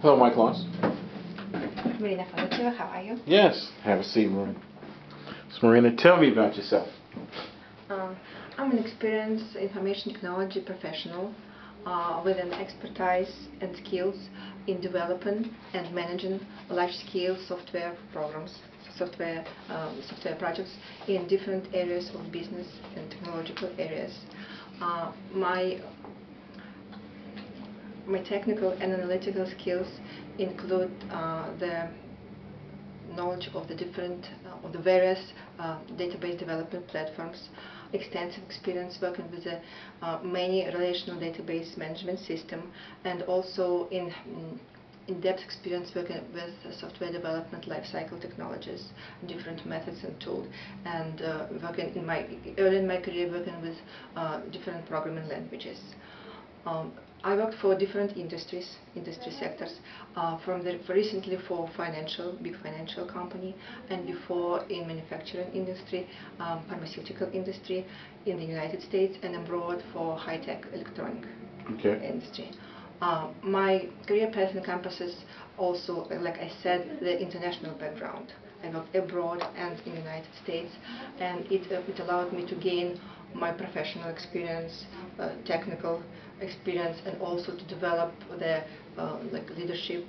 Hello, Mike Loss. Marina, how are you? Yes, have a seat, Marina. So, Marina, tell me about yourself. I'm an experienced information technology professional with an expertise and skills in developing and managing large-scale software programs, software projects in different areas of business and technological areas. My technical and analytical skills include the knowledge of the various database development platforms, extensive experience working with many relational database management system, and also in-depth experience working with software development lifecycle technologies, different methods and tools, and working early in my career working with different programming languages. I worked for different industry sectors, recently for big financial company, and before in manufacturing industry, pharmaceutical industry in the United States, and abroad for high-tech electronic industry. My career path encompasses also, like I said, the international background. I worked abroad and in the United States, and it allowed me to gain my professional experience, technical experience, and also to develop the leadership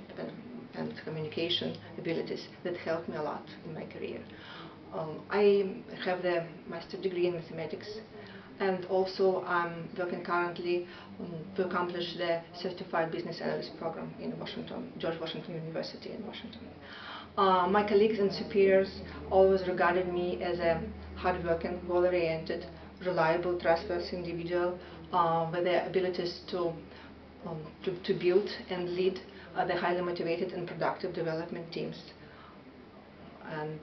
and communication abilities that helped me a lot in my career. I have the master's degree in mathematics, and also I'm working currently to accomplish the Certified Business Analyst program in George Washington University in Washington. My colleagues and superiors always regarded me as a hardworking, goal-oriented, reliable, trustworthy individual with the abilities to build and lead the highly motivated and productive development teams. And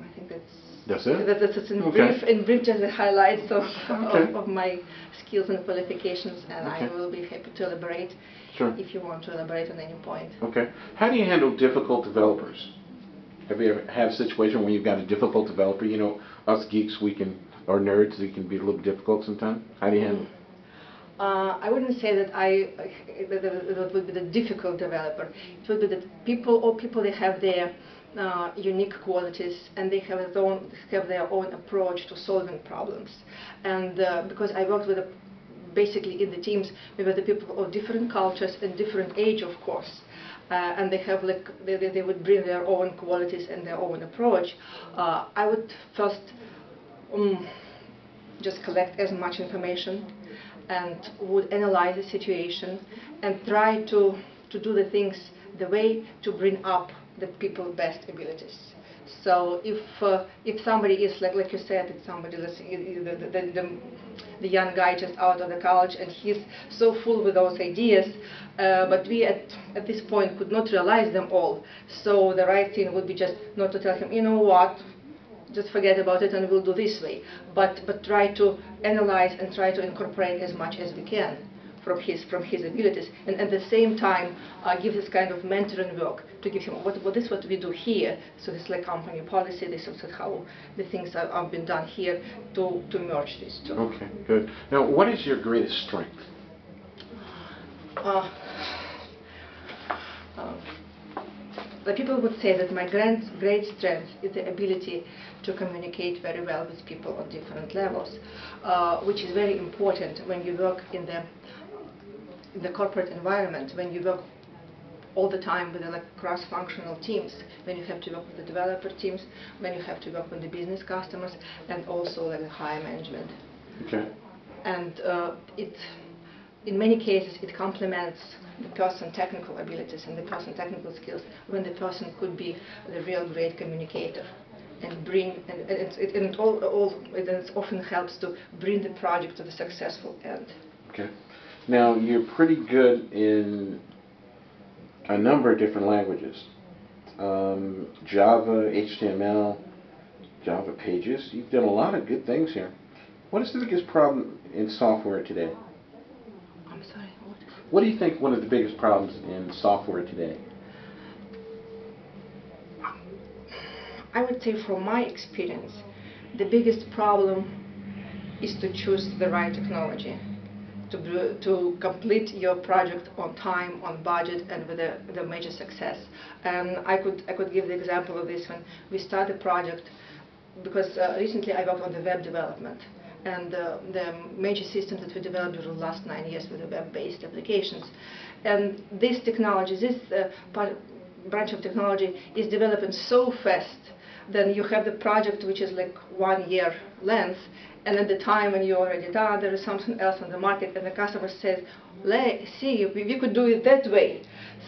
I think that's it. That's in brief, just the highlights of my skills and qualifications, and I will be happy to elaborate if you want to elaborate on any point. Okay. How do you handle difficult developers? Have you ever had a situation where you've got a difficult developer? You know, us geeks, or nerds, we can be a little difficult sometimes. How do you handle it? I wouldn't say that it would be the difficult developer. It would be that people they have their unique qualities, and they have their own approach to solving problems. And because I worked with basically in the teams, we were the people of different cultures and different age, of course. And they would bring their own qualities and their own approach. I would first just collect as much information and would analyze the situation and try to do the things the way to bring up the people's best abilities. So if somebody is like you said, it's somebody the young guy just out of the college, and he's so full with those ideas, but we at this point could not realize them all. So the right thing would be just not to tell him, you know what, just forget about it and we'll do this way, but try to analyze and try to incorporate as much as we can from his abilities, and at the same time give this kind of mentoring work to give him what is what we do here. So this is like company policy. This is how the things have been done here to merge these two. Okay, good. Now, what is your greatest strength? The people would say that my great strength is the ability to communicate very well with people on different levels, which is very important when you work in the corporate environment, when you work all the time with cross-functional teams, when you have to work with the developer teams, when you have to work with the business customers, and also the higher management. Okay. And in many cases, it complements the person's technical abilities and the person's technical skills when the person could be the real great communicator and it often helps to bring the project to the successful end. Okay. Now, you're pretty good in a number of different languages. Java, HTML, Java Pages. You've done a lot of good things here. What is the biggest problem in software today? I'm sorry, what? What do you think one of the biggest problems in software today? I would say from my experience, the biggest problem is to choose the right technology, to complete your project on time, on budget, and with a major success. And I could give the example of this one. We start a project because recently I worked on the web development, and the major systems that we developed over the last 9 years were the web-based applications. And this technology, this branch of technology is developing so fast. Then you have the project which is like 1 year length, and at the time when you're already done, there is something else on the market, and the customer says, see, we could do it that way.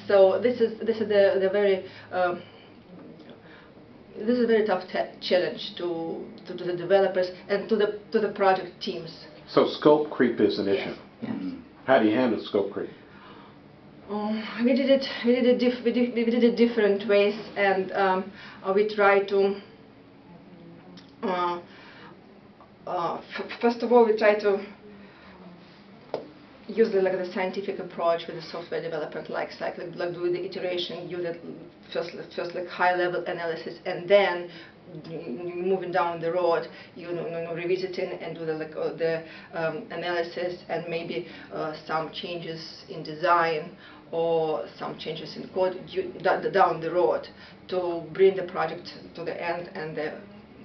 So this is the very this is a very tough challenge to the developers and to the project teams. So scope creep is an issue. Yes. How do you handle scope creep? We did it different ways, and we try to first of all we try to use the scientific approach with the software development life cycle, like do the iteration, use it first like high level analysis, and then moving down the road, revisiting and do the analysis, and maybe some changes in design or some changes in code down the road to bring the project to the end and the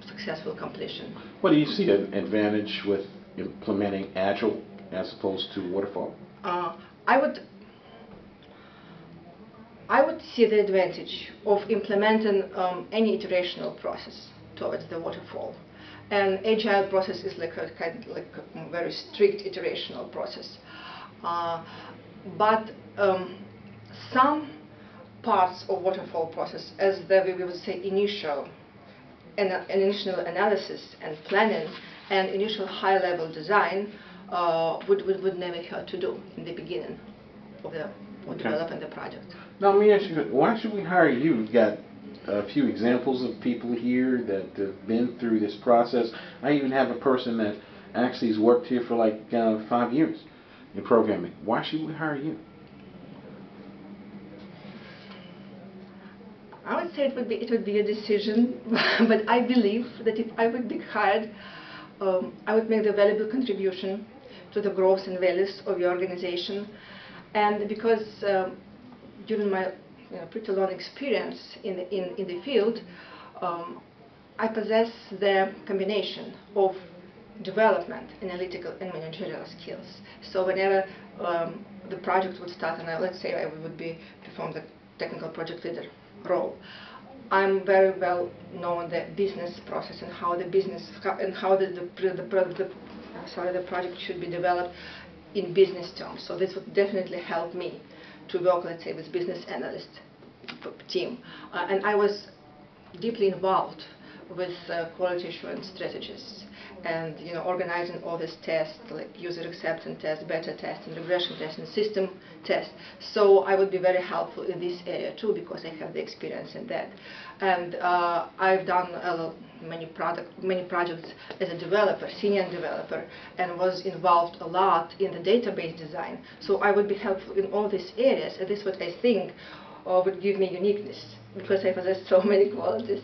successful completion. What do you see an advantage with implementing Agile as opposed to Waterfall? I would see the advantage of implementing any iterational process towards the Waterfall. And Agile process is like a very strict iterational process. But some parts of Waterfall process, as we would say initial analysis and planning and initial high-level design, would never hurt to do in the beginning of developing the project. Now let me ask you, why should we hire you? We've got a few examples of people here that have been through this process. I even have a person that actually has worked here for like 5 years in programming. Why should we hire you? I would say it would be a decision, but I believe that if I would be hired, I would make the valuable contribution to the growth and values of your organization. And because during my pretty long experience in the field, I possess the combination of development, analytical, and managerial skills. So whenever the project would start, and let's say I would perform the technical project leader role, I'm very well known the business process and how the project should be developed in business terms. So this would definitely help me to work, let's say, with business analyst team. And I was deeply involved with quality assurance strategies and organizing all these tests like user acceptance tests, beta tests, and regression tests, and system tests. So I would be very helpful in this area too, because I have the experience in that. And I've done many projects as a developer, senior developer, and was involved a lot in the database design. So I would be helpful in all these areas, and this is what I think would give me uniqueness, because I possess so many qualities.